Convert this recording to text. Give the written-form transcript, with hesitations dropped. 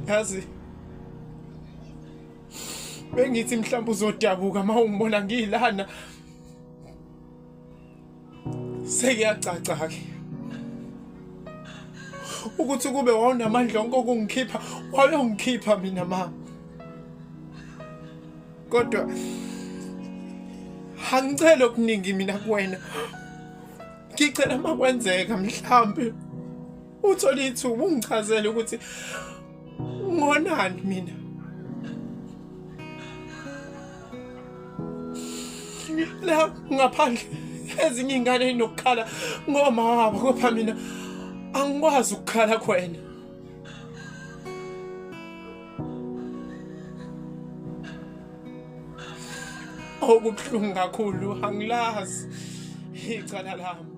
Yazi bengithi mhlawumbe uzodabuka uma ungibona ngilana sekuyacaca-ke ukuthi kube wawunamandla onke okungikhipha wayongikhipha mina ma. Kodwa angicela okuningi mina kuwena, ngicela makwenzeka mhlambe uthole ithuba ungichazele ukuthi ngonani mina. La ngaphandle ezinye iy'ngane ey'nokukhala ngoma wabo, kodwa mina angikwazi ukukhala kuwena. Okubuhlungu kakhulu, angilazi icala lami.